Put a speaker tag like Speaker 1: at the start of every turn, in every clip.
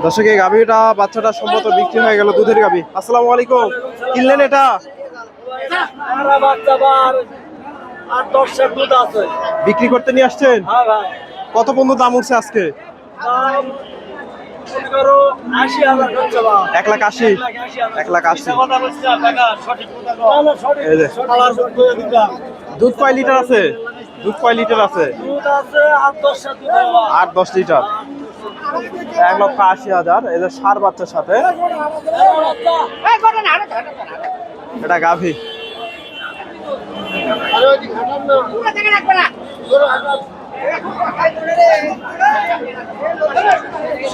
Speaker 1: দর্শক এই গাভীটা বাচ্চাটা সম্ভবত বিক্রি হয়ে গেল, দুধের গাভী। আসসালামু আলাইকুম, কিনলেন এটা? বিক্রি করতে নিয়ে আসছেন? কত পর্যন্ত দাম উঠছে আজকে? 1,80,000। 1,80,000। দুধ কয় লিটার আছে? দুধ কয় লিটার আছে? 8-10 লিটার। 1,80,000। এই যে ষাঁড় বাচ্চার সাথে এটা গাভী।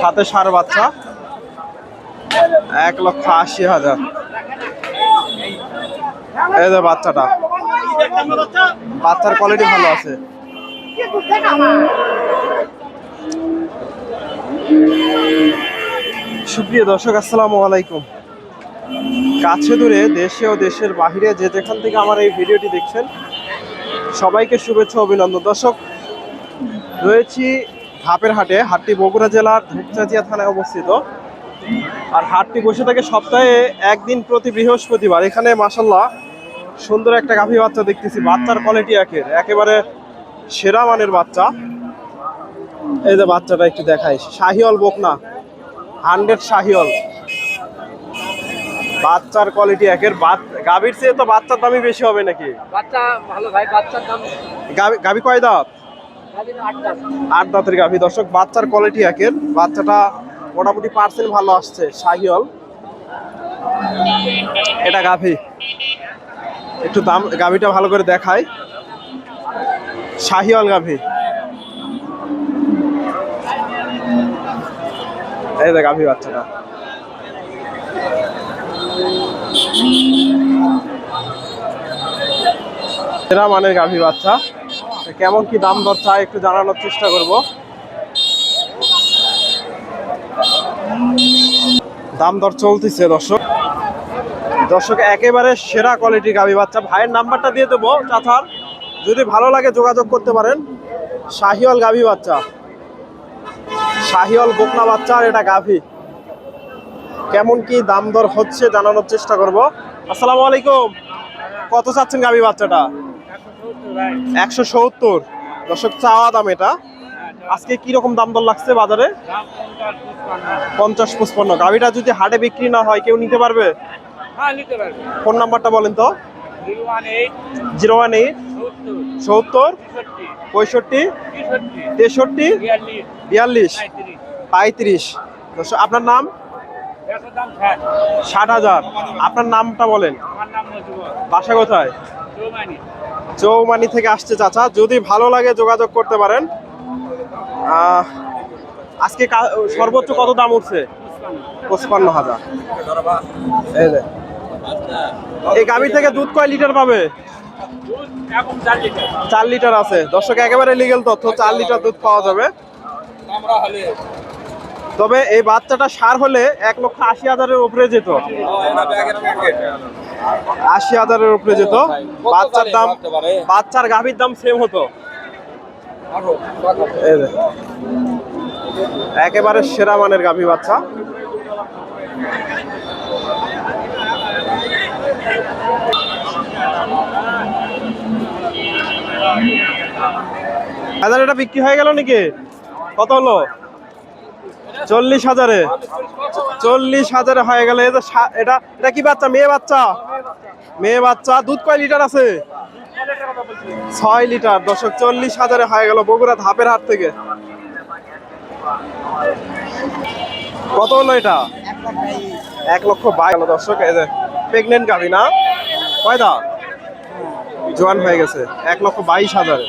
Speaker 1: সাথে ষাঁড় বাচ্চা, 1,80,000। এই যে বাচ্চাটা, বাচ্চার কোয়ালিটি ভালো আছে। সুপ্রিয় দর্শক, আসসালামু আলাইকুম। কাছে দূরে, দেশে ও দেশের বাহিরে যে যেখান থেকে আমার এই ভিডিওটি দেখছেন, সবাইকে শুভেচ্ছা অভিনন্দন। দর্শক, রয়েছি ধাপের হাটে। হাটটি বগুড়া জেলার ধূপচাচিয়া থানায় অবস্থিত। আর হাটটি বসে থাকে সপ্তাহে একদিন, প্রতি বৃহস্পতিবার। এখানে মাশাআল্লাহ সুন্দর একটা গাভী বাচ্চা দেখতেছি। বাচ্চার কোয়ালিটি একেবারে সেরা মানের বাচ্চা। এই যে বাচ্চাটা একটু দেখাই, শাহিওয়াল বকনা, 100 শাহিওয়াল। বাচ্চার কোয়ালিটি গাভীর চেয়ে তো বাচ্চার দামই বেশি হবে নাকি?
Speaker 2: বাচ্চা ভালো ভাই, বাচ্চার দাম।
Speaker 1: গাভী কয় দাঁত? 8 দাঁতের গাভী। দর্শক, বাচ্চার কোয়ালিটি বাচ্চাটা মোটামুটি পার্সেন্ট ভালো আসছে। শাহিওয়াল এটা গাভী। একটু দাম গাভীটা ভালো করে দেখাই। শাহিওয়াল গাভী। এই যে গাভী বাচ্চাটা, সেরা মানের গাভী বাচ্চা। কেমন কি দাম দর চাই একটু জানানোর চেষ্টা করব। দাম দর চলতেছে দর্শক একেবারে সেরা কোয়ালিটির গাভী বাচ্চা। ভাইয়ের নাম্বারটা দিয়ে দেবো চাচার, যদি ভালো লাগে যোগাযোগ করতে পারেন। শাহিওয়াল গাভী বাচ্চা, শাহিওয়াল বকনা বাচ্চা। আর এটা গাভী। কেমন কি দাম দর হচ্ছে জানানোর চেষ্টা করব। আসসালামু আলাইকুম, কত চাচ্ছেন গাভী বাচ্চাটা? 170। দর্শক, চাওয়া দাম এটা। আজকে কি রকম দাম দর লাগছে বাজারে? 50-55। গাভীটা যদি হাটে বিক্রি না হয় কেউ নিতে পারবে? ফোন নাম্বারটা বলেন তো। 018 70 65 63 42 35। দর্শক, আপনার নাম? 60,000। আপনার নামটা বলেন। বাসা কোথায়? চৌমানি থেকে আসছে চাচা। যদি ভালো লাগে যোগাযোগ করতে পারেন। আজকে সর্বোচ্চ কত দাম উঠছে? 55,000। এই গাভী থেকে দুধ কয় লিটার পাবে? 4 লিটার আছে। দর্শক, একেবারে লিগেল তথ্য, 4 লিটার দুধ পাওয়া যাবে। তবে এই বাচ্চাটা ষাঁড় হলে 1,80,000-এর উপরে যেত। 80,000-এর উপরে যেত। বাচ্চার দাম, বাচ্চার গাভীর দাম সেম হতো। একেবারে সেরা মানের গাভী বাচ্চা। এটা বিক্রি হয়ে গেল নাকি? কত হলো? 40,000-এ। 40,000-এ হয়ে গেল। এটা এটা কি বাচ্চা? মেয়ে বাচ্চা। মেয়ে বাচ্চা। দুধ কয় লিটার আছে? 6 লিটার। দর্শক, 40,000-এ হয়ে গেল বগুড়া ধাপের হাট থেকে। কত হলো এটা? 1,22,000। দর্শক, এই যে প্রেগনেন্ট গাভী না? কয় দাঁত? জোয়ান হয়ে গেছে। 1,22,000-এ।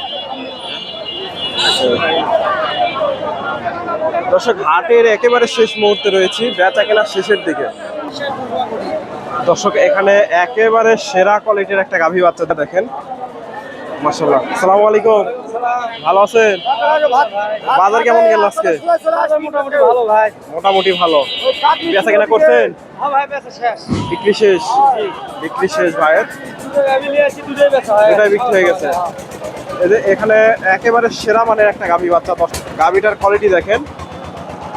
Speaker 1: দর্শক, হাটের একেবারে শেষ মুহূর্তে রয়েছি, বেচা কেনার শেষের দিকে। দর্শক, এখানে একেবারে সেরা কোয়ালিটির একটা গাভী বাচ্চা দেখেন, মাশাআল্লাহ। আসসালামু আলাইকুম, ভালো আছেন? বাজার কেমন গেল আজকে? মোটামুটি ভালো। বেচা কেনা করছেন? বিক্রি শেষ। বিক্রি শেষ ভাইয়ের, দুটাই বিক্রি হয়ে গেছে। এখানে একেবারে সেরা মানের একটা গাভী বাচ্চা। গাভীটার কোয়ালিটি দেখেন,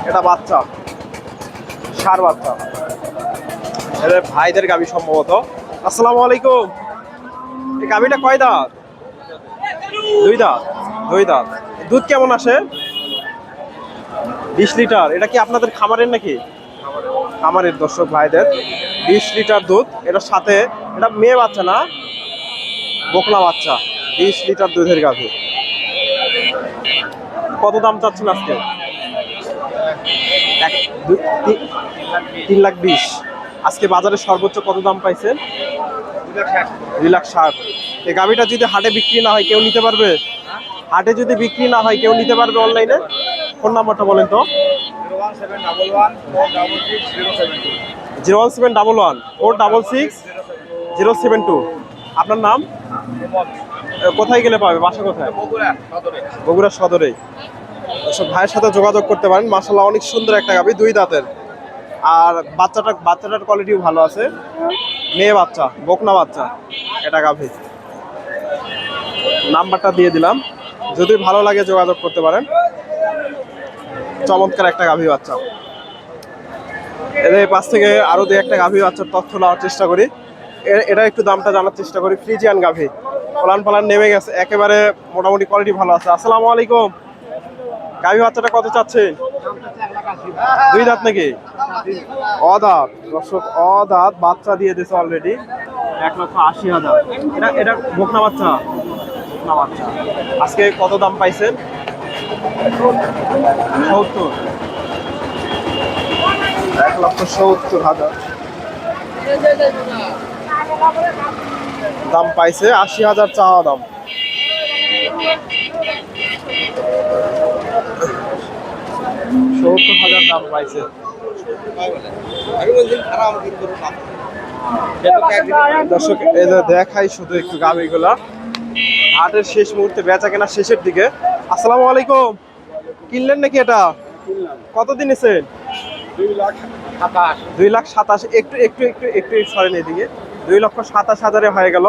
Speaker 1: এটা বাচ্চা, ষাঁড় বাচ্চা। এদের ভাইদের গাভী সম্ভবত। আসসালামু আলাইকুম। এই গাভীটা কয় দাঁত? দুই দাঁত। দুই দাঁত। দুধ কেমন আসে? 20 লিটার। এটা কি আপনাদের খামারের নাকি? খামারের দর্শক ভাইদের 20 লিটার দুধ। এটার সাথে এটা মেয়ে বাচ্চা না, বকনা বাচ্চা। 20 লিটার দুধের গাভী। কত দাম চাচ্ছেন আজকে? 3,20,000। আজকে বাজারে সর্বোচ্চ কত দাম পাইছেন? 2,60,000। এই গাভীটা যদি হাটে বিক্রি না হয় কেউ নিতে পারবে? হাটে যদি বিক্রি না হয় কেউ নিতে পারবে অনলাইনে? ফোন নাম্বারটা বলেন তো। 01711 466 072। আপনার নাম? কোথায় গেলে পাবে? বাসা কোথায়? বগুড়া সদরে। এসব ভাইয়ের সাথে যোগাযোগ করতে পারেন। মাশাআল্লাহ অনেক সুন্দর একটা গাভী, 2 দাঁতের। আর বাচ্চাটার কোয়ালিটিও ভালো আছে। মেয়ে বাচ্চা, বকনা বাচ্চা। এটা গাভী। নাম্বারটা দিয়ে দিলাম, যদি ভালো লাগে যোগাযোগ করতে পারেন। চমৎকার একটা গাভী বাচ্চা। এদের পাশ থেকে আরো 2-1টা গাভী বাচ্চার তথ্য নেওয়ার চেষ্টা করি। এটা একটু দামটা জানার চেষ্টা করি। ফ্রিজিয়ান গাভী, পালান পালান নেমে গেছে, একেবারে মোটামুটি কোয়ালিটি ভালো আছে। আসসালামু আলাইকুম। গাভী বাচ্চাটা কত চাচ্ছেন? 2 দাঁত নাকি? অদাঁত দর্শক, অদাঁত বাচ্চা দিয়ে দিয়েছে অলরেডি। 1,80,000। এটা বকনা বাচ্চা। বকনা বাচ্চা। আজকে কত দাম পাইছেন? 70। 1,70,000 দাম পাইছে। 80,000 চাওয়া দাম। 70,000 দাম পাইছে। দর্শক এই যে দেখাই শুধু একটু গাভীগুলা। হাটের শেষ মুহূর্তে, বেচা কেনা শেষের দিকে। আসসালামু আলাইকুম। কিনলেন নাকি এটা? কত দিনেছেন? 2,27,000। একটু একটু একটু একটু সরেন এদিকে। 2,27,000 হয়ে গেল।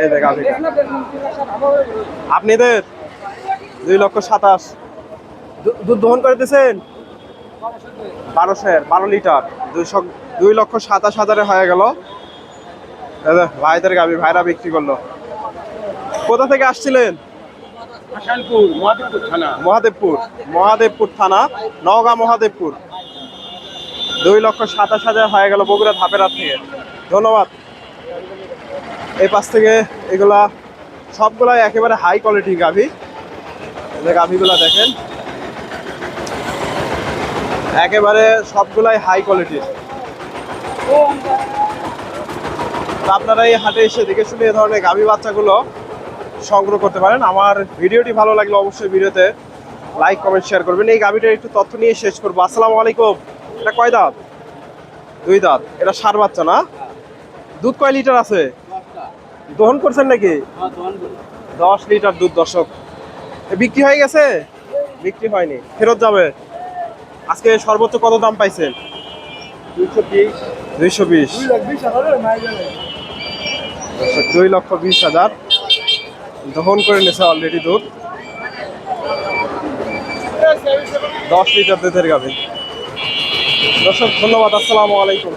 Speaker 1: এই যে গাভীটা আপনাদের 2,27,000 দুধ দহন করে দিয়েছেন? 12 লিটার। 2,27,000 হয়ে গেল। ভাইদের গাভী, ভাইরা বিক্রি করলো। কোথা থেকে আসছিলেন? মহাদেবপুর থানা, নওগাঁ মহাদেবপুর। 2,27,000 হয়ে গেল বগুড়া ধাপেরাত থেকে। ধন্যবাদ। এই পাশ থেকে এগুলা সবগুলাই একেবারে হাই কোয়ালিটি গাভী। গাভীগুলা দেখেন, একেবারে সবগুলাই হাই কোয়ালিটির। আপনারা এই হাটে এসে দেখে শুনে এই ধরনের গাভী বাচ্চাগুলো সংগ্রহ করতে পারেন। আমার ভিডিওটি ভালো লাগলে অবশ্যই ভিডিওতে লাইক কমেন্ট শেয়ার করবেন। এই গাভীটার একটু তথ্য নিয়ে শেষ করবো। আসসালামু আলাইকুম। এটা কয় দাঁত? 2 দাঁত। এটা ষাঁড় বাচ্চা না? দুধ কয় লিটার আছে? দহন করছেন নাকি? 10 লিটার দুধ। দর্শক বিক্রি হয়ে গেছে? বিক্রি হয়নি, ফেরত যাবে। আজকে সর্বোচ্চ কত দাম পাইছেন? 220। 2,20,000 দহন করে নিয়েছে অলরেডি দুধ। 10 লিটার দুধের গাভী। দর্শক ধন্যবাদ। আসসালামু আলাইকুম।